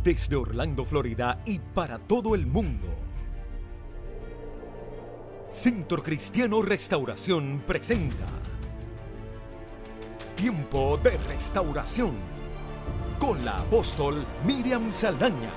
Desde Orlando, Florida y para todo el mundo, Centro Cristiano Restauración presenta Tiempo de Restauración con la apóstol Miriam Saldaña.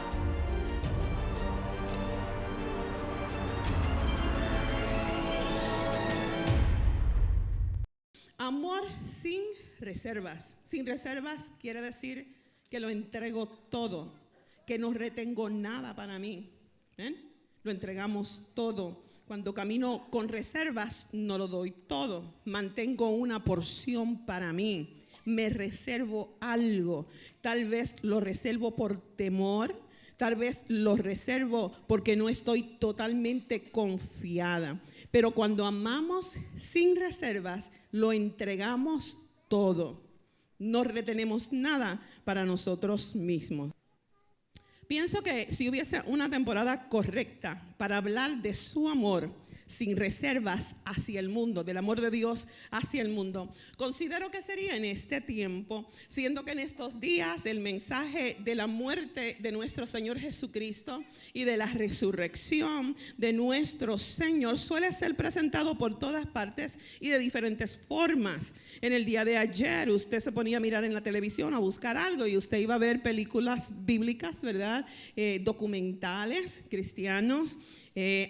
Amor sin reservas. Sin reservas quiere decir que lo entrego todo, que no retengo nada para mí. ¿Ven? Lo entregamos todo. Cuando camino con reservas, no lo doy todo. Mantengo una porción para mí. Me reservo algo. Tal vez lo reservo por temor. Tal vez lo reservo porque no estoy totalmente confiada. Pero cuando amamos sin reservas, lo entregamos todo. No retenemos nada para nosotros mismos. Pienso que si hubiese una temporada correcta para hablar de su amor sin reservas hacia el mundo, del amor de Dios hacia el mundo, considero que sería en este tiempo, siendo que en estos días el mensaje de la muerte de nuestro Señor Jesucristo y de la resurrección de nuestro Señor suele ser presentado por todas partes y de diferentes formas. En el día de ayer usted se ponía a mirar en la televisión, a buscar algo, y usted iba a ver películas bíblicas, ¿verdad? Documentales cristianos.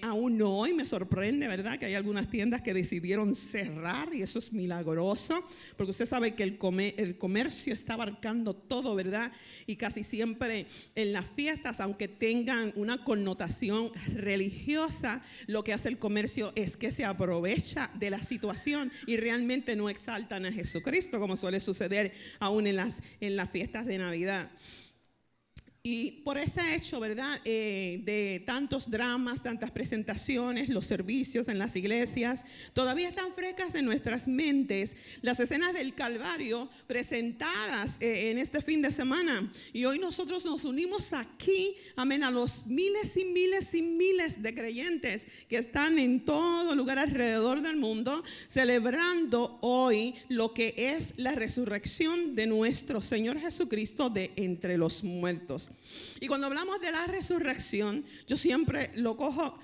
Aún hoy me sorprende, ¿verdad?, que hay algunas tiendas que decidieron cerrar, y eso es milagroso, porque usted sabe que el comercio está abarcando todo, ¿verdad? Y casi siempre en las fiestas, aunque tengan una connotación religiosa, lo que hace el comercio es que se aprovecha de la situación y realmente no exaltan a Jesucristo, como suele suceder aún en las fiestas de Navidad. Y por ese hecho, ¿verdad?, de tantos dramas, tantas presentaciones, los servicios en las iglesias, todavía están frescas en nuestras mentes las escenas del Calvario presentadas en este fin de semana. Y hoy nosotros nos unimos aquí, amén, a los miles y miles y miles de creyentes que están en todo lugar alrededor del mundo, celebrando hoy lo que es la resurrección de nuestro Señor Jesucristo de entre los muertos. Y cuando hablamos de la resurrección, yo siempre lo cojo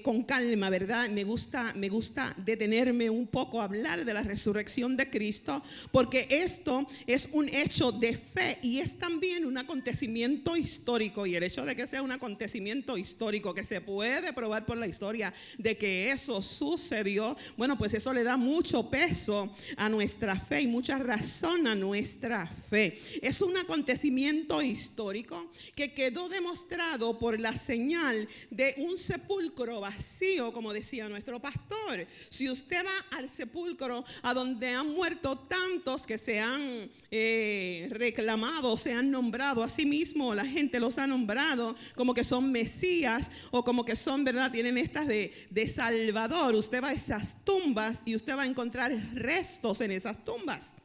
con calma, ¿verdad? Me gusta detenerme un poco a hablar de la resurrección de Cristo, porque esto es un hecho de fe y es también un acontecimiento histórico. Y el hecho de que sea un acontecimiento histórico, que se puede probar por la historia de que eso sucedió, bueno, pues eso le da mucho peso a nuestra fe y mucha razón a nuestra fe. Es un acontecimiento histórico que quedó demostrado por la señal de un sepulcro vacío, como decía nuestro pastor. Si usted va al sepulcro a donde han muerto tantos que se han reclamado, se han nombrado a sí mismo, la gente los ha nombrado como que son Mesías o como que son, ¿verdad?, tienen estas de Salvador. Usted va a esas tumbas y usted va a encontrar restos en esas tumbas.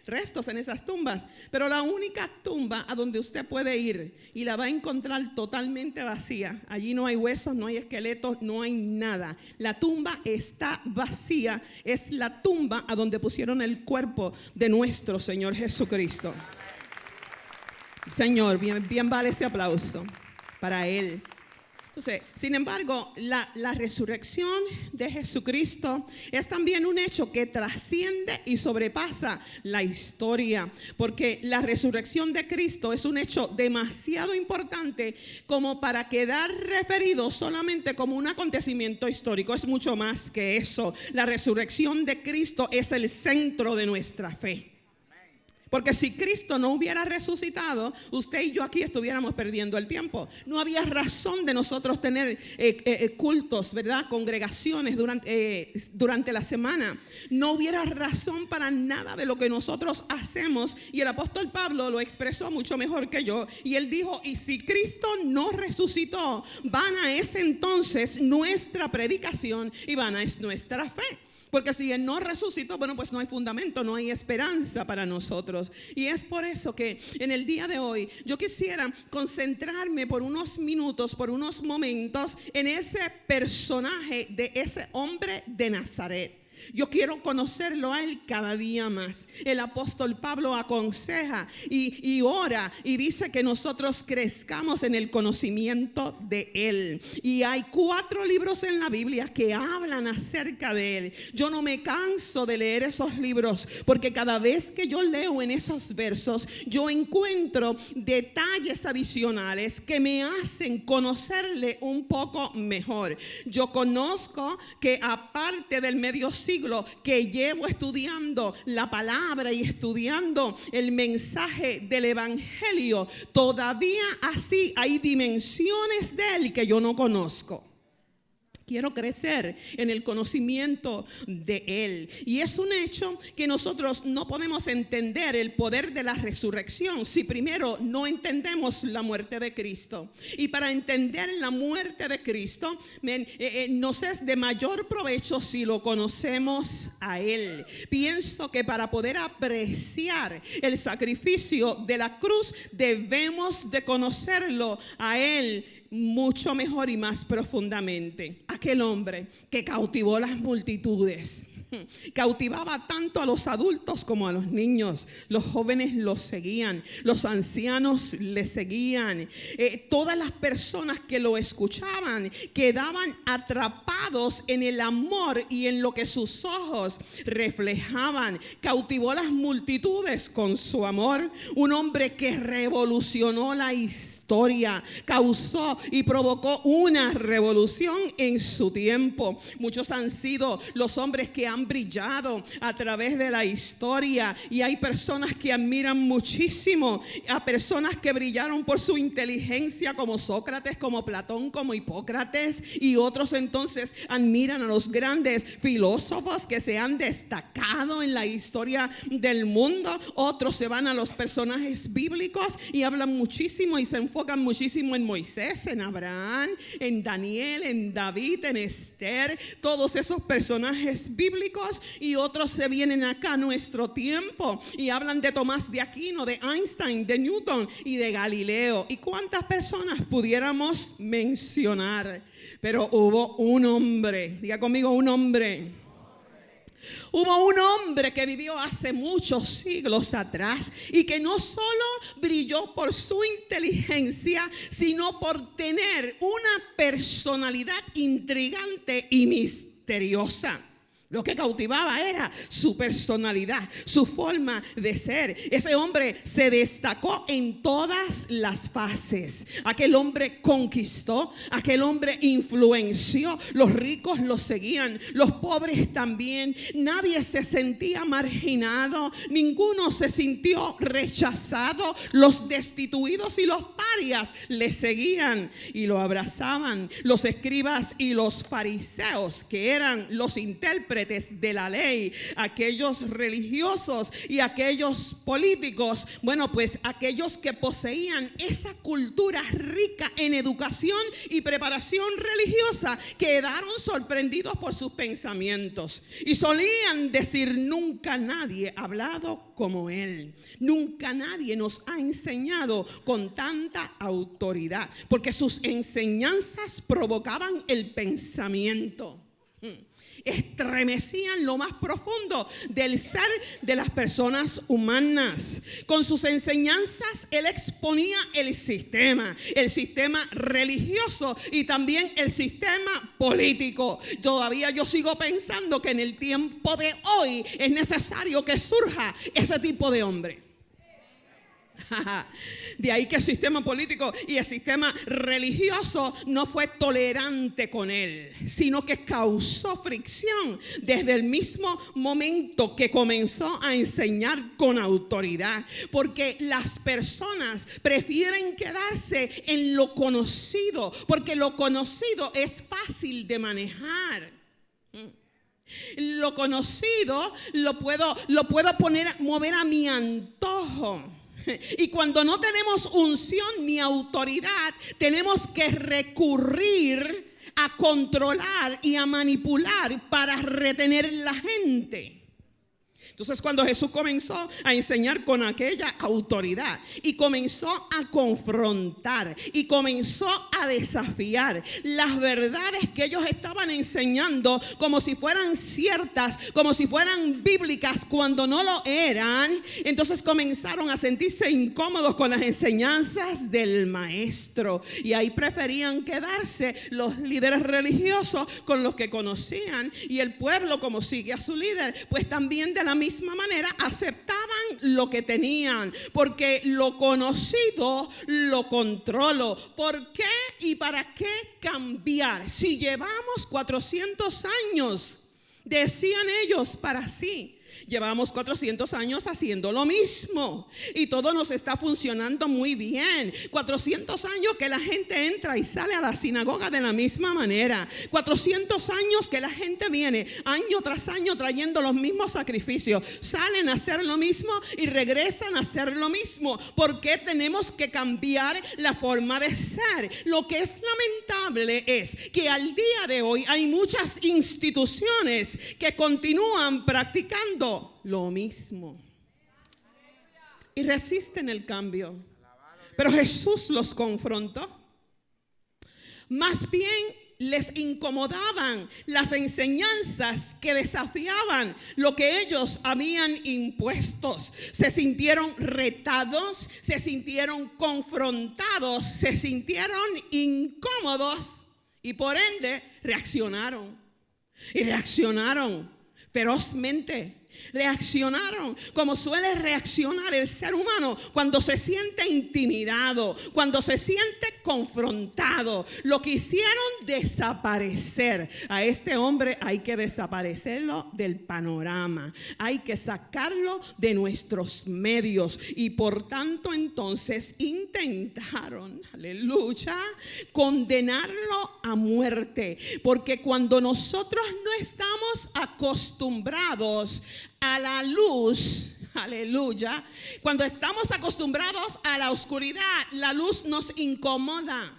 Restos en esas tumbas, pero la única tumba a donde usted puede ir y la va a encontrar totalmente vacía. Allí no hay huesos, no hay esqueletos, no hay nada. La tumba está vacía. Es la tumba a donde pusieron el cuerpo de nuestro Señor Jesucristo. Señor, bien vale ese aplauso para Él. Entonces, sin embargo, la resurrección de Jesucristo es también un hecho que trasciende y sobrepasa la historia, porque la resurrección de Cristo es un hecho demasiado importante como para quedar referido solamente como un acontecimiento histórico. Es mucho más que eso. La resurrección de Cristo es el centro de nuestra fe. Porque si Cristo no hubiera resucitado, usted y yo aquí estuviéramos perdiendo el tiempo. No había razón de nosotros tener cultos, ¿verdad?, congregaciones durante la semana. No hubiera razón para nada de lo que nosotros hacemos. Y el apóstol Pablo lo expresó mucho mejor que yo. Y él dijo, y si Cristo no resucitó, vana es entonces nuestra predicación y vana es nuestra fe. Porque si Él no resucitó, bueno, pues no hay fundamento, no hay esperanza para nosotros. Y es por eso que en el día de hoy yo quisiera concentrarme por unos minutos, por unos momentos en ese personaje de ese hombre de Nazaret. Yo quiero conocerlo a Él cada día más. El apóstol Pablo aconseja y ora y dice que nosotros crezcamos en el conocimiento de Él. Y hay 4 libros en la Biblia que hablan acerca de Él. Yo no me canso de leer esos libros, porque cada vez que yo leo en esos versos, yo encuentro detalles adicionales que me hacen conocerle un poco mejor. Yo conozco que aparte del medio siglo que llevo estudiando la palabra y estudiando el mensaje del evangelio, todavía así hay dimensiones de Él que yo no conozco. Quiero crecer en el conocimiento de Él. Y es un hecho que nosotros no podemos entender el poder de la resurrección si primero no entendemos la muerte de Cristo. Y para entender la muerte de Cristo, nos es de mayor provecho si lo conocemos a Él. Pienso que para poder apreciar el sacrificio de la cruz, debemos de conocerlo a Él mucho mejor y más profundamente. Aquel hombre que cautivó las multitudes, cautivaba tanto a los adultos como a los niños. Los jóvenes lo seguían, los ancianos le seguían. Todas las personas que lo escuchaban quedaban atrapados en el amor y en lo que sus ojos reflejaban. Cautivó las multitudes con su amor. Un hombre que revolucionó la historia, causó y provocó una revolución en su tiempo. Muchos han sido los hombres que han brillado a través de la historia, y hay personas que admiran muchísimo a personas que brillaron por su inteligencia, como Sócrates, como Platón, como Hipócrates, y otros entonces admiran a los grandes filósofos que se han destacado en la historia del mundo. Otros se van a los personajes bíblicos y hablan muchísimo y se enfocan muchísimo en Moisés, en Abraham, en Daniel, en David, en Esther, todos esos personajes bíblicos. Y otros se vienen acá a nuestro tiempo y hablan de Tomás de Aquino, de Einstein, de Newton y de Galileo. ¿Y cuántas personas pudiéramos mencionar? Pero hubo un hombre, diga conmigo, un hombre. Hubo un hombre que vivió hace muchos siglos atrás y que no solo brilló por su inteligencia, sino por tener una personalidad intrigante y misteriosa. Lo que cautivaba era su personalidad, su forma de ser. Ese hombre se destacó en todas las fases. Aquel hombre conquistó, aquel hombre influenció. Los ricos lo seguían, los pobres también. Nadie se sentía marginado, ninguno se sintió rechazado. Los destituidos y los parias le seguían y lo abrazaban. Los escribas y los fariseos, que eran los intérpretes de la ley, aquellos religiosos y aquellos políticos, bueno, pues aquellos que poseían esa cultura rica en educación y preparación religiosa, quedaron sorprendidos por sus pensamientos y solían decir: nunca nadie ha hablado como él, nunca nadie nos ha enseñado con tanta autoridad, porque sus enseñanzas provocaban el pensamiento, estremecían lo más profundo del ser de las personas humanas. Con sus enseñanzas él exponía el sistema religioso y también el sistema político. Todavía yo sigo pensando que en el tiempo de hoy es necesario que surja ese tipo de hombre. De ahí que el sistema político y el sistema religioso no fue tolerante con él, sino que causó fricción desde el mismo momento que comenzó a enseñar con autoridad, porque las personas prefieren quedarse en lo conocido, porque lo conocido es fácil de manejar. Lo conocido lo puedo mover a mi antojo. Y cuando no tenemos unción ni autoridad, tenemos que recurrir a controlar y a manipular para retener la gente. Entonces cuando Jesús comenzó a enseñar con aquella autoridad y comenzó a confrontar y comenzó a desafiar las verdades que ellos estaban enseñando como si fueran ciertas, como si fueran bíblicas cuando no lo eran, entonces comenzaron a sentirse incómodos con las enseñanzas del maestro, y ahí preferían quedarse los líderes religiosos con los que conocían, y el pueblo, como sigue a su líder, pues también de la misma manera aceptaban lo que tenían, porque lo conocido lo controlo. ¿Por qué y para qué cambiar? Si llevamos 400 años, decían ellos para sí, llevamos 400 años haciendo lo mismo y todo nos está funcionando muy bien. 400 años que la gente entra y sale a la sinagoga de la misma manera. 400 años que la gente viene año tras año trayendo los mismos sacrificios. Salen a hacer lo mismo y regresan a hacer lo mismo. ¿Por qué tenemos que cambiar la forma de ser? Lo que es lamentable es que al día de hoy hay muchas instituciones que continúan practicando lo mismo y resisten el cambio. Pero Jesús los confrontó. Más bien les incomodaban las enseñanzas que desafiaban lo que ellos habían impuesto. Se sintieron retados, se sintieron confrontados, se sintieron incómodos y por ende reaccionaron. Y reaccionaron ferozmente. Reaccionaron como suele reaccionar el ser humano cuando se siente intimidado, cuando se siente confrontado. Lo quisieron desaparecer. A este hombre hay que desaparecerlo del panorama, hay que sacarlo de nuestros medios, y por tanto entonces intentaron, aleluya, condenarlo a muerte, porque cuando nosotros no estamos acostumbrados a la luz, aleluya, cuando estamos acostumbrados a la oscuridad, la luz nos incomoda.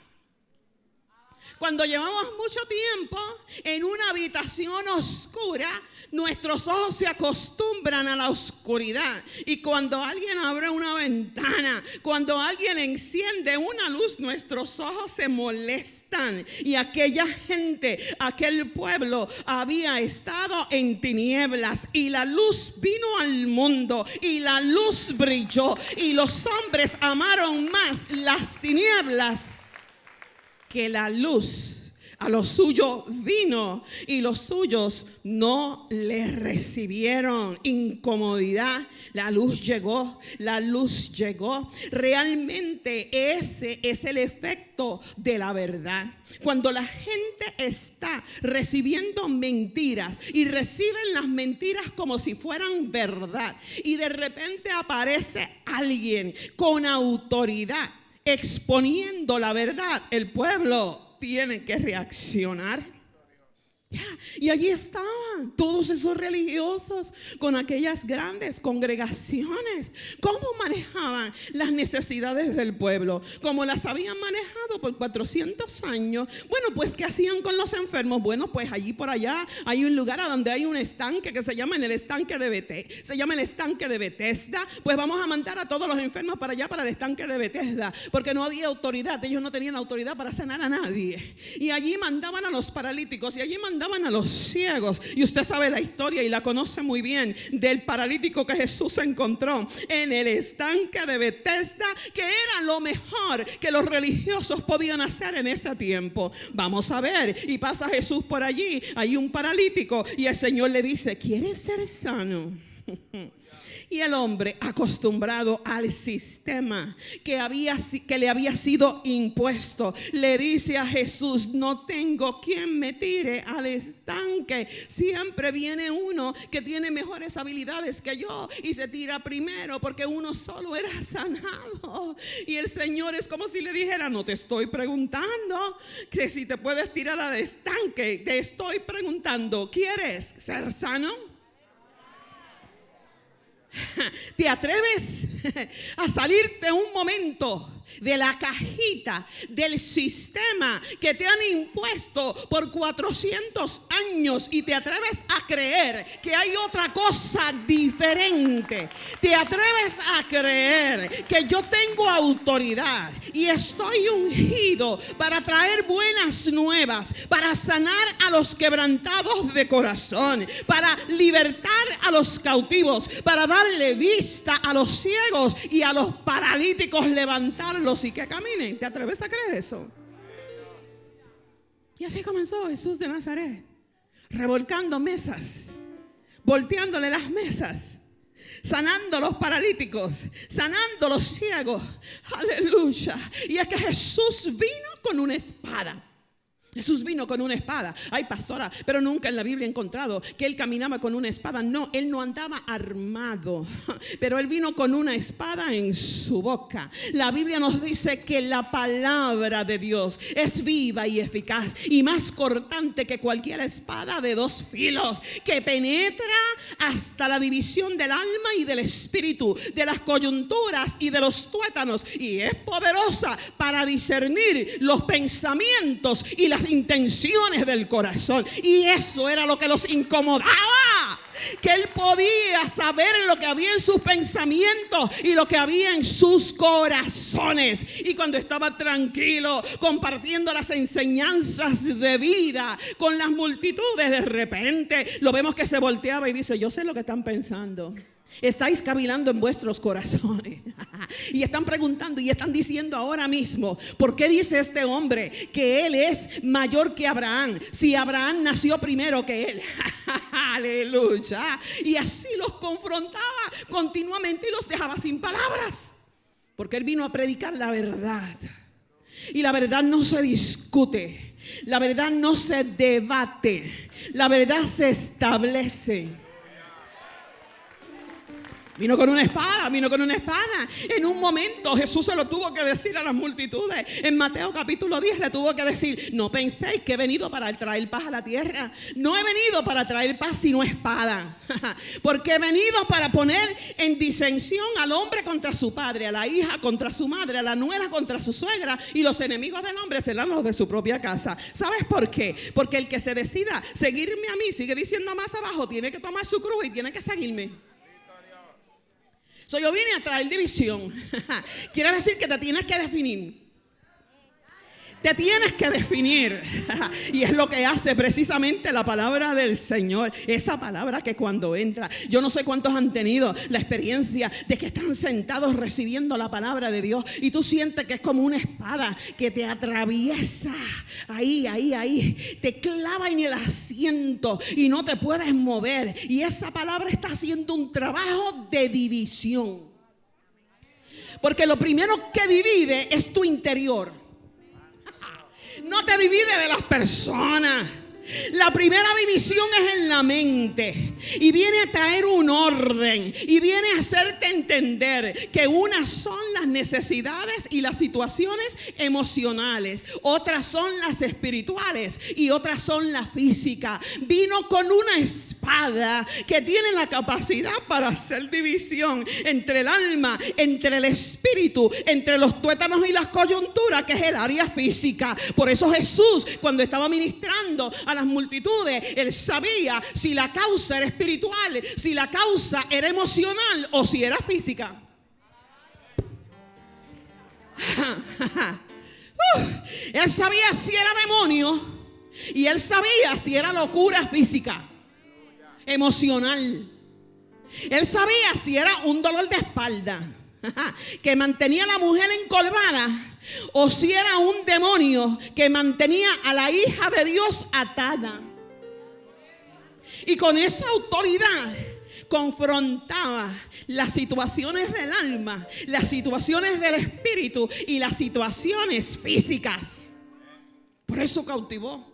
Cuando llevamos mucho tiempo en una habitación oscura, nuestros ojos se acostumbran a la oscuridad. Y cuando alguien abre una ventana, cuando alguien enciende una luz, nuestros ojos se molestan. Y aquella gente, aquel pueblo había estado en tinieblas, y la luz vino al mundo y la luz brilló, y los hombres amaron más las tinieblas que la luz. A los suyos vino y los suyos no le recibieron. Incomodidad. La luz llegó, la luz llegó. Realmente ese es el efecto de la verdad. Cuando la gente está recibiendo mentiras y reciben las mentiras como si fueran verdad, y de repente aparece alguien con autoridad exponiendo la verdad, el pueblo tiene que reaccionar. Y allí estaban todos esos religiosos con aquellas grandes congregaciones. ¿Cómo manejaban las necesidades del pueblo? ¿Cómo las habían manejado por 400 años? Bueno, pues ¿qué hacían con los enfermos? Bueno, pues allí por allá hay un lugar a donde hay un estanque que se llama el estanque de Betesda. Se llama el estanque de Betesda. Pues vamos a mandar a todos los enfermos para allá, para el estanque de Betesda, porque no había autoridad. Ellos no tenían autoridad para sanar a nadie. Y allí mandaban a los paralíticos, y allí mandaban a los ciegos. Y usted sabe la historia y la conoce muy bien del paralítico que Jesús encontró en el estanque de Betesda, que era lo mejor que los religiosos podían hacer en ese tiempo. Vamos a ver, y pasa Jesús por allí, hay un paralítico, y el Señor le dice: ¿quieres ser sano? Y el hombre, acostumbrado al sistema que le había sido impuesto, le dice a Jesús: no tengo quien me tire al estanque. Siempre viene uno que tiene mejores habilidades que yo y se tira primero, porque uno solo era sanado. Y el Señor es como si le dijera: no te estoy preguntando que si te puedes tirar al estanque, te estoy preguntando: ¿quieres ser sano? ¿Te atreves a salirte un momento de la cajita, del sistema que te han impuesto por 400 años y te atreves a creer que hay otra cosa diferente. Te atreves a creer que yo tengo autoridad y estoy ungido para traer buenas nuevas, para sanar a los quebrantados de corazón, para libertar a los cautivos, para darle vista a los ciegos y a los paralíticos, levantarlos y que caminen. ¿Te atreves a creer eso? Y así comenzó Jesús de Nazaret, revolcando mesas, volteándole las mesas, sanando a los paralíticos, sanando a los ciegos. Aleluya. Y es que Jesús vino con una espada. Jesús vino con una espada. Ay, pastora, pero nunca en la Biblia he encontrado que él caminaba con una espada. No, él no andaba armado, pero él vino con una espada en su boca. La Biblia nos dice que la palabra de Dios es viva y eficaz y más cortante que cualquier espada de dos filos, que penetra hasta la división del alma y del espíritu, de las coyunturas y de los tuétanos, y es poderosa para discernir los pensamientos y las intenciones del corazón. Y eso era lo que los incomodaba, que él podía saber lo que había en sus pensamientos y lo que había en sus corazones. Y cuando estaba tranquilo compartiendo las enseñanzas de vida con las multitudes, de repente lo vemos que se volteaba y dice: yo sé lo que están pensando. Estáis cavilando en vuestros corazones y están preguntando y están diciendo ahora mismo: ¿por qué dice este hombre que él es mayor que Abraham, si Abraham nació primero que él? Aleluya. Y así los confrontaba continuamente y los dejaba sin palabras, porque él vino a predicar la verdad. Y la verdad no se discute, la verdad no se debate, la verdad se establece. Vino con una espada, vino con una espada. En un momento Jesús se lo tuvo que decir a las multitudes. En Mateo capítulo 10 le tuvo que decir: no penséis que he venido para traer paz a la tierra. No he venido para traer paz sino espada. Porque he venido para poner en disensión al hombre contra su padre, a la hija contra su madre, a la nuera contra su suegra, y los enemigos del hombre serán los de su propia casa. ¿Sabes por qué? Porque el que se decida seguirme a mí, sigue diciendo más abajo, tiene que tomar su cruz y tiene que seguirme. Yo vine a traer división. Quiere decir que te tienes que definir. Te tienes que definir. Y es lo que hace precisamente la palabra del Señor. Esa palabra que cuando entra, yo no sé cuántos han tenido la experiencia de que están sentados recibiendo la palabra de Dios y tú sientes que es como una espada que te atraviesa ahí, te clava en el asiento y no te puedes mover. Y esa palabra está haciendo un trabajo de división, porque lo primero que divide es tu interior. No te divide de las personas. La primera división es en la mente y viene a traer un orden y viene a hacerte entender que unas son las necesidades y las situaciones emocionales, otras son las espirituales y otras son las físicas. Vino con una espada que tiene la capacidad para hacer división entre el alma, entre el espíritu, entre los tuétanos y las coyunturas, que es el área física. Por eso Jesús, cuando estaba ministrando a las multitudes, él sabía si la causa era espiritual, si la causa era emocional o si era física. Él sabía si era demonio y él sabía si era locura física, emocional. Él sabía si era un dolor de espalda que mantenía a la mujer encorvada, o si era un demonio que mantenía a la hija de Dios atada. Y con esa autoridad confrontaba las situaciones del alma, las situaciones del espíritu y las situaciones físicas. Por eso cautivó.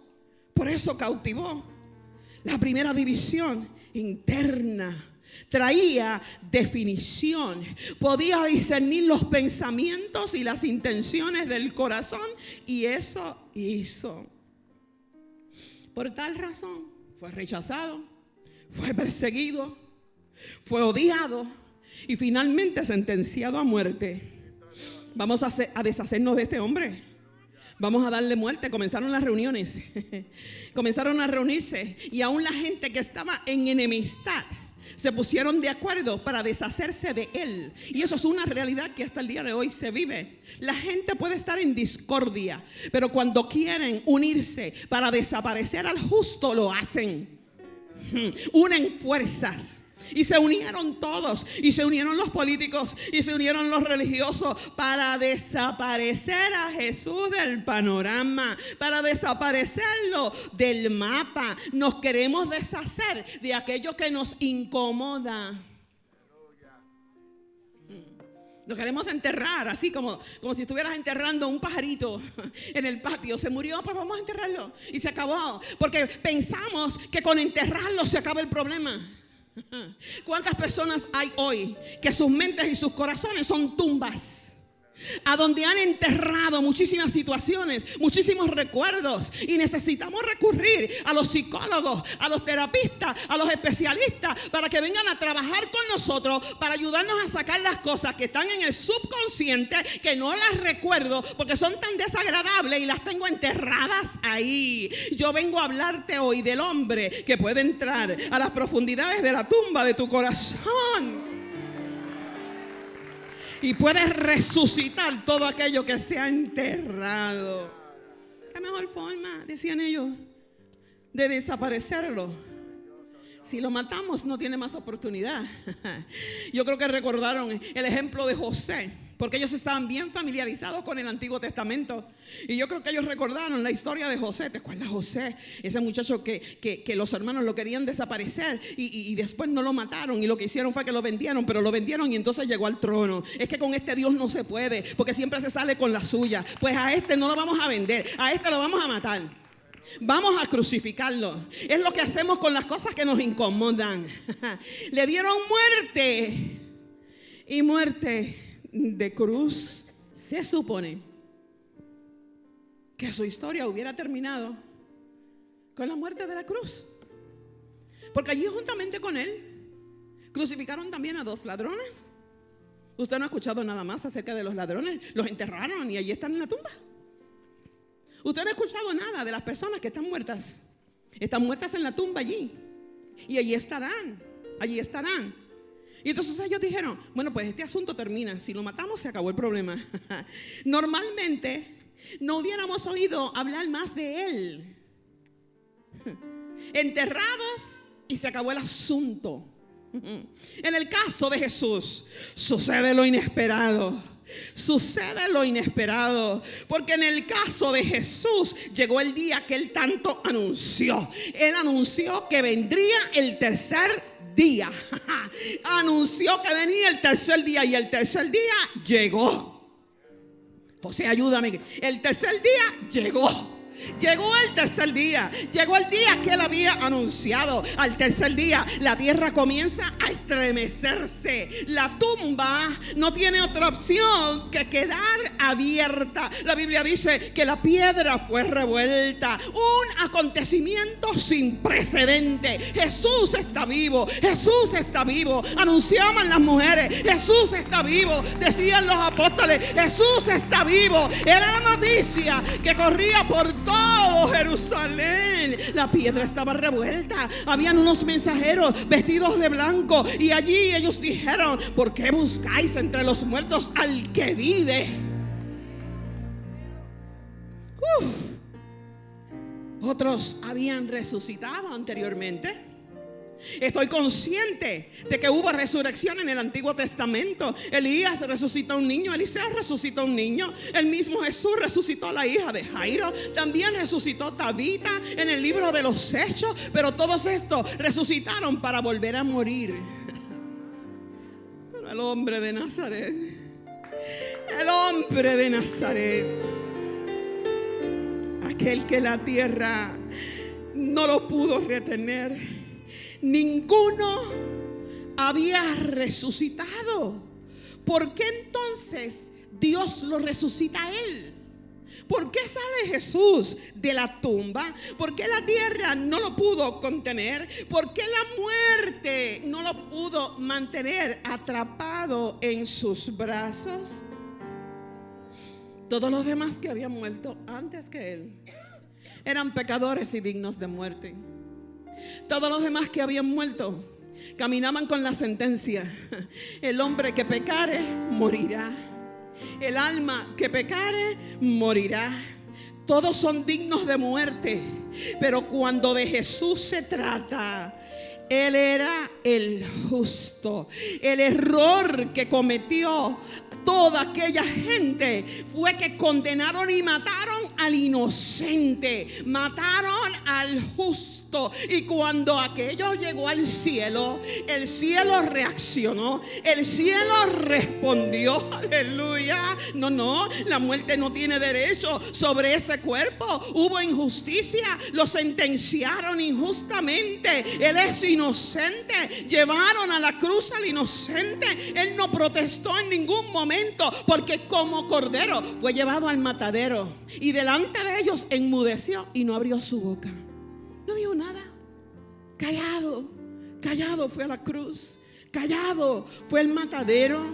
La primera división interna. Traía definición, podía discernir los pensamientos y las intenciones del corazón, y eso hizo. Por tal razón fue rechazado, fue perseguido, fue odiado y finalmente sentenciado a muerte. Vamos a deshacernos de este hombre. Vamos a darle muerte. Comenzaron las reuniones. Comenzaron a reunirse. Y aún la gente que estaba en enemistad se pusieron de acuerdo para deshacerse de él. Y eso es una realidad que hasta el día de hoy se vive. La gente puede estar en discordia, pero cuando quieren unirse para desaparecer al justo, lo hacen. Unen fuerzas. Y se unieron todos, y se unieron los políticos, y se unieron los religiosos para desaparecer a Jesús del panorama, para desaparecerlo del mapa. Nos queremos deshacer de aquello que nos incomoda. Lo queremos enterrar, así como si estuvieras enterrando un pajarito en el patio. Se murió, pues vamos a enterrarlo. Y se acabó, porque pensamos que con enterrarlo se acaba el problema. ¿Cuántas personas hay hoy que sus mentes y sus corazones son tumbas? A donde han enterrado muchísimas situaciones, muchísimos recuerdos, y necesitamos recurrir a los psicólogos, a los terapistas, a los especialistas para que vengan a trabajar con nosotros, para ayudarnos a sacar las cosas que están en el subconsciente, que no las recuerdo porque son tan desagradables y las tengo enterradas ahí. Yo vengo a hablarte hoy del hombre que puede entrar a las profundidades de la tumba de tu corazón y puedes resucitar todo aquello que se ha enterrado. ¿Qué mejor forma, decían ellos, de desaparecerlo? Si lo matamos, no tiene más oportunidad. Yo creo que recordaron el ejemplo de José, porque ellos estaban bien familiarizados con el Antiguo Testamento. Y yo creo que ellos recordaron la historia de José. ¿Te acuerdas, José? Ese muchacho que los hermanos lo querían desaparecer y después no lo mataron. Y lo que hicieron fue que lo vendieron, pero lo vendieron y entonces llegó al trono. Es que con este Dios no se puede, porque siempre se sale con la suya. Pues a este no lo vamos a vender, a este lo vamos a matar. Vamos a crucificarlo. Es lo que hacemos con las cosas que nos incomodan. Le dieron muerte, y muerte de cruz. Se supone que su historia hubiera terminado con la muerte de la cruz, porque allí juntamente con él crucificaron también a 2 ladrones. Usted no ha escuchado nada más acerca de los ladrones. Los enterraron y allí están en la tumba. Usted no ha escuchado nada de las personas que están muertas. Están muertas en la tumba allí, y allí estarán. Allí estarán. Y entonces ellos dijeron, bueno, pues este asunto termina. Si lo matamos, se acabó el problema. Normalmente no hubiéramos oído hablar más de él. Enterrados y se acabó el asunto. En el caso de Jesús sucede lo inesperado. Sucede lo inesperado, porque en el caso de Jesús llegó el día que él tanto anunció. Él anunció que vendría el tercer día. Anunció que venía el tercer día, y el tercer día llegó. José, ayúdame. El tercer día llegó. Llegó el tercer día. Llegó el día que él había anunciado. Al tercer día la tierra comienza a estremecerse. La tumba no tiene otra opción que quedar abierta. La Biblia dice que la piedra fue revuelta. Un acontecimiento sin precedente. Jesús está vivo. Jesús está vivo. Anunciaban las mujeres: Jesús está vivo. Decían los apóstoles: Jesús está vivo. Era la noticia que corría por todo Jerusalén. La piedra estaba revuelta. Habían unos mensajeros vestidos de blanco, y allí ellos dijeron: ¿por qué buscáis entre los muertos al que vive? Otros habían resucitado anteriormente. Estoy consciente de que hubo resurrección en el Antiguo Testamento. Elías resucitó a un niño, Eliseo resucitó a un niño, el mismo Jesús resucitó a la hija de Jairo, también resucitó Tabita en el libro de los Hechos. Pero todos estos resucitaron para volver a morir. Pero el hombre de Nazaret, el hombre de Nazaret, aquel que la tierra no lo pudo retener, ninguno había resucitado. ¿Por qué entonces Dios lo resucita a él? ¿Por qué sale Jesús de la tumba? ¿Por qué la tierra no lo pudo contener? ¿Por qué la muerte no lo pudo mantener atrapado en sus brazos? Todos los demás que habían muerto antes que él eran pecadores y dignos de muerte. Todos los demás que habían muerto caminaban con la sentencia: el hombre que pecare morirá, el alma que pecare morirá. Todos son dignos de muerte, pero cuando de Jesús se trata, Él era el justo. El error que cometió toda aquella gente fue que condenaron y mataron al inocente, mataron al justo. Y cuando aquello llegó al cielo, el cielo reaccionó, el cielo respondió. Aleluya. No, la muerte no tiene derecho sobre ese cuerpo. Hubo injusticia, lo sentenciaron injustamente. Él es inocente. Llevaron a la cruz al inocente. Él no protestó en ningún momento, porque como cordero fue llevado al matadero, y delante de ellos enmudeció y no abrió su boca. No dijo nada. Callado fue a la cruz. Callado fue el matadero.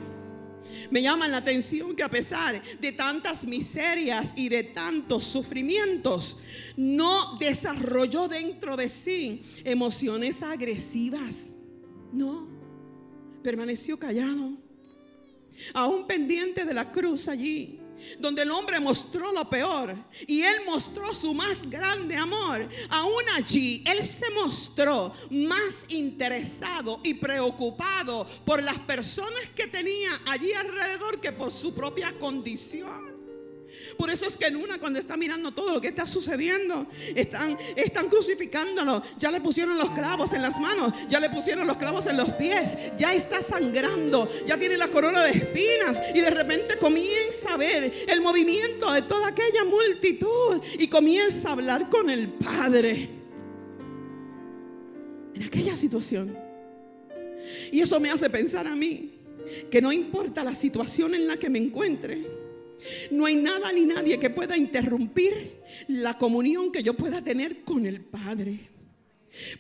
Me llama la atención que a pesar de tantas miserias y de tantos sufrimientos, no desarrolló dentro de sí emociones agresivas. No, permaneció callado, aún pendiente de la cruz allí, donde el hombre mostró lo peor y él mostró su más grande amor. Aún allí él se mostró más interesado y preocupado por las personas que tenía allí alrededor que por su propia condición. Por eso es que en una, cuando está mirando todo lo que está sucediendo, están crucificándolo. Ya le pusieron los clavos en las manos, ya le pusieron los clavos en los pies, ya está sangrando, ya tiene la corona de espinas. Y de repente comienza a ver el movimiento de toda aquella multitud y comienza a hablar con el Padre en aquella situación. Y eso me hace pensar a mí que no importa la situación en la que me encuentre, no hay nada ni nadie que pueda interrumpir la comunión que yo pueda tener con el Padre.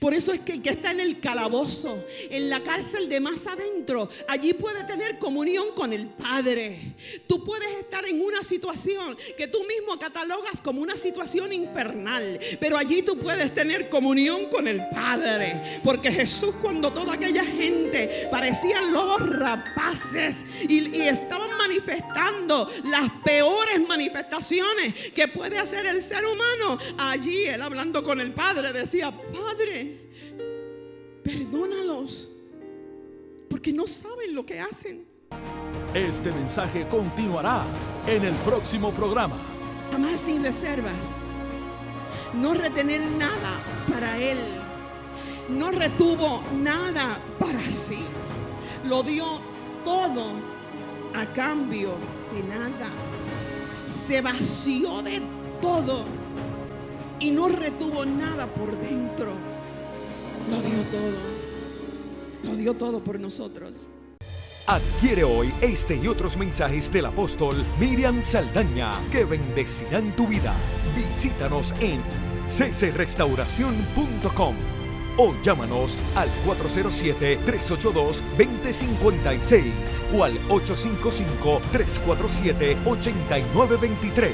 Por eso es que el que está en el calabozo, en la cárcel de más adentro, allí puede tener comunión con el Padre. Tú puedes estar en una situación que tú mismo catalogas como una situación infernal, pero allí tú puedes tener comunión con el Padre. Porque Jesús, cuando toda aquella gente parecían lobos rapaces y estaban manifestando las peores manifestaciones que puede hacer el ser humano, allí él, hablando con el Padre, decía: Padre, perdónalos, porque no saben lo que hacen. Este mensaje continuará en el próximo programa. Amar sin reservas, no retener nada para Él. No retuvo nada para sí, lo dio todo a cambio de nada. Se vació de todo y no retuvo nada por dentro. Lo dio todo por nosotros. Adquiere hoy este y otros mensajes del apóstol Miriam Saldaña que bendecirán tu vida. Visítanos en ccrestauración.com o llámanos al 407-382-2056 o al 855-347-8923.